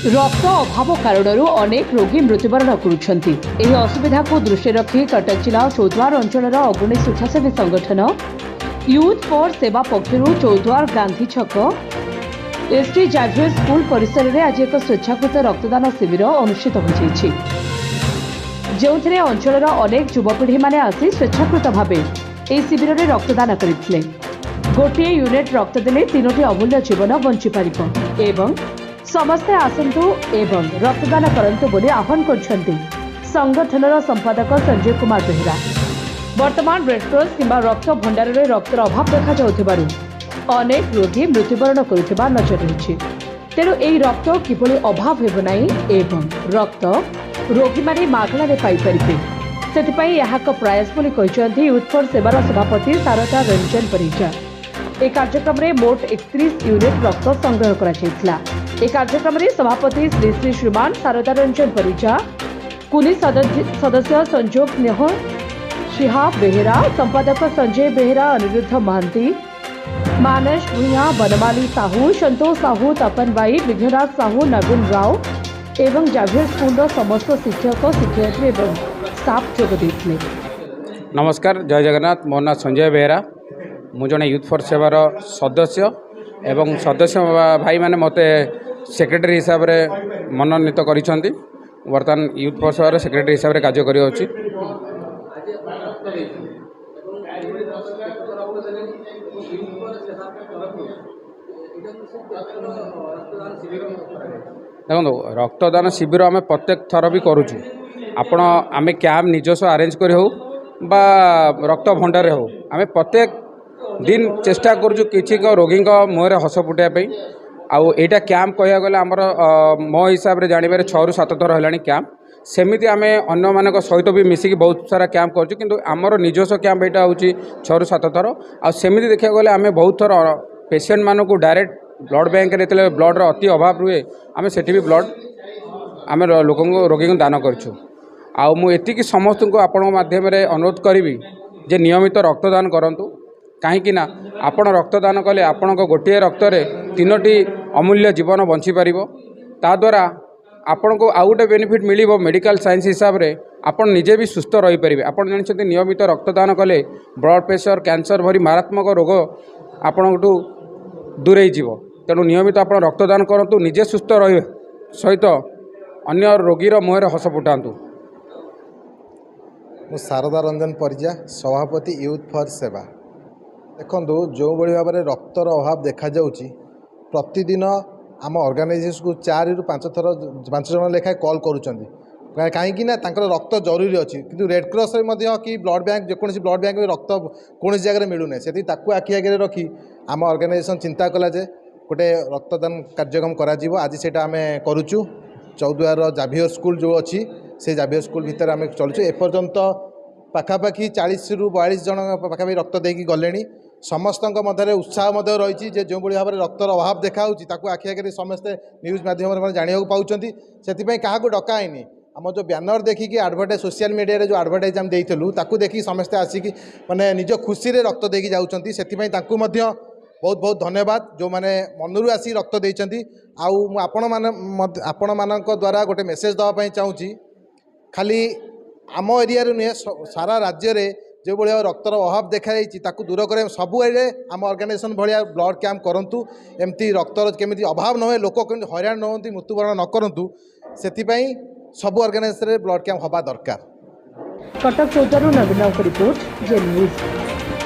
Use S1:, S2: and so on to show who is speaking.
S1: रक्त अभाव कारण अनेक रोगी मृत्युवरण करुछंती। एही असुविधा को दृष्टि रखी कटक जिला चौद्वार अंचल अग्रणी स्वेच्छासेवी संगठन यूथ फॉर सेवा पक्षर चौद्वार गांधी छक एसटी जाभियर स्कूल परिसर में आज एक स्वेच्छाकृत रक्तदान शिविर अनुष्ठित हो जो अंचल अनेक युवपीढ़ी मैंने आसी स्वेच्छाकृत भाव शिविर में रक्तदान करते। गोटे यूनिट रक्त देले 3टी अमूल्य जीवन बंची पारिब एवं समस्ते आसतु एवं रक्तदान करंतु बोली आह्वान करछंती संगठनर संपादक संजय कुमार बेहरा। वर्तमान रेडक्रॉस किंबा रक्त भंडार में रक्तर अभाव देखा जाउथिबारु अनेक रोगी मृत्युवरण करुथिबा नजर रहिछि। तेणु एही रक्त किभली अभाव हेबो नाही एवं रक्त रोगी माने मागणा रे पाई परिबे सेतिपई एहाक प्रयास बोली कहिसंती यूथ फॉर सेवार सभापति सारदा रंजन परिजा। ए कार्यक्रम में मोट 31 यूनिट रक्त संग्रह करा जायतिला। ए कार्यक्रम में सभापति श्री श्री श्रीमान सारदा रंजन परिजा, कुली सदस्य संजोग स्नेह शिहा बेहरा, संपादक संजय बेहरा, अनिरुद्ध महांती, मानस भूया, बनमाली साहू, संतोष साहू, तपन बाई, विघ्नराज साहू, नवीन राव एवं जाभियर स्कूल समस्त शिक्षक शिक्षयित्री एवं स्टाफ जोग देथिले।
S2: नमस्कार, जय जगन्नाथ। मो ना संजय बेहरा, मु जने यूथ फॉर सेवार सदस्य एवं सदस्य भाई मैंने मते सेक्रेटरी हिसाब रे मनोनीत करिसंती। वर्तमान यूथ फॉर सेवार सेक्रेटरी हिसाब रे कार्य करि अछि। देखो रक्तदान शिविर आम प्रत्येक थर भी करुचु। आपण आम कैंप निजस्व अरेंज कर हो बा रक्त भंडार हो आम प्रत्येक दिन चेष्टा करुचु किसी रोगी मुहर हस फुटापी। आउ एटा कैंप कह गले आमर मो हिसाब से जानवर 6 ରୁ 7 थर है कैंप। सेमती आम अन्य मान सहित भी मिसिकी बहुत सारा कैंप करुँ किंतु आमर निजस्व कैंप यहाँ हूँ 6 ରୁ 7 थर। आमती देखा गले आम बहुत थर पेसेंट मानक डायरेक्ट ब्लड बैंक में ब्लड अति अभाव रुए आम से भी ब्लड आम लोक रोगी को दान करूँ। आती समस्त को आपण माध्यम अनुरोध करी जे नियमित रक्तदान करूँ। कहीं आपण रक्तदान कले आपण गोटे रक्त 3टी अमूल्य जीवन बंची पार। ताद्वारा आपण को आउ गोटे बेनिफिट मिल मेडिकल साइंस हिसाब से आपण निजे भी सुस्थ रही पारे। आपण जानते नियमित रक्तदान कले ब्लड प्रेशर कैंसर भरी मारात्मक रोग आपण दूरे जीव। तेणु नियमित आप रक्तदान करूँ, निजे सुस्थ रही सहित अन्य रोगीर मुहर हस फुटातु।
S3: मु सारदा रंजन परिजा, सभापति यूथ फॉर सेवा। देखो जो भाई भाव में रक्तर अभाव देखा जाउची प्रतिदिन आम ऑर्गेनाइजेशन को 4 ରୁ 5 जन लेखाएं कॉल करुँच कहीं रक्त जरूरी अच्छी कि रेड क्रॉस कि ब्लड बैंक जेकोसी ब्लड बैंक में रक्त कौन जगह मिलूना से आखि आगे रखी आम ऑर्गेनाइजेशन चिंता कला जे गोटे रक्तदान कार्यक्रम करा आज से आम करुचु। चौद्वार जाभियर स्कूल जो अच्छी से जाभियर स्कूल भितर आम चलुचु। एपर्यंत पाखापाखि 40 ରୁ 42 जन पाखापाखि रक्त देकी गले। समस्त मध्य उत्साह रही जो भाव में रक्तर अभाव देखा आखि आगे समस्ते न्यूज माध्यम जाना पाँच से क्या डकाईनी आम जो बैनर देखिकी आडभर्टाइज सोशल मीडिया रे जो आडभर्टाइज आम देइथलु ताकू देखि समस्ते आसिकी माने निज खुशी रे रक्त देकी जाउछंती। सेति ताकू मध्य बहुत बहुत धन्यवाद जो माने मनरू आसी रक्त देइछंती। आउ मु आपण मानक द्वारा गोटे मेसेज दवा पई चाहूची खाली आम एरिया रे नुहे सारा राज्य रे जो भाई रक्तर अभाव देखा ताकू दूर कर सबू एरिया आम ऑर्गेनाइजेशन भाया ब्लड कैंप करूँ। एमती रक्तर केमी अभाव न लोक केमी हैरान न होती मृत्युवरण न करूँ से सब ऑर्गेनाइजेशन ब्लड कैंप हवा दरकार।
S1: कटक चौद्वार नवीन रिपोर्ट जे न्यूज।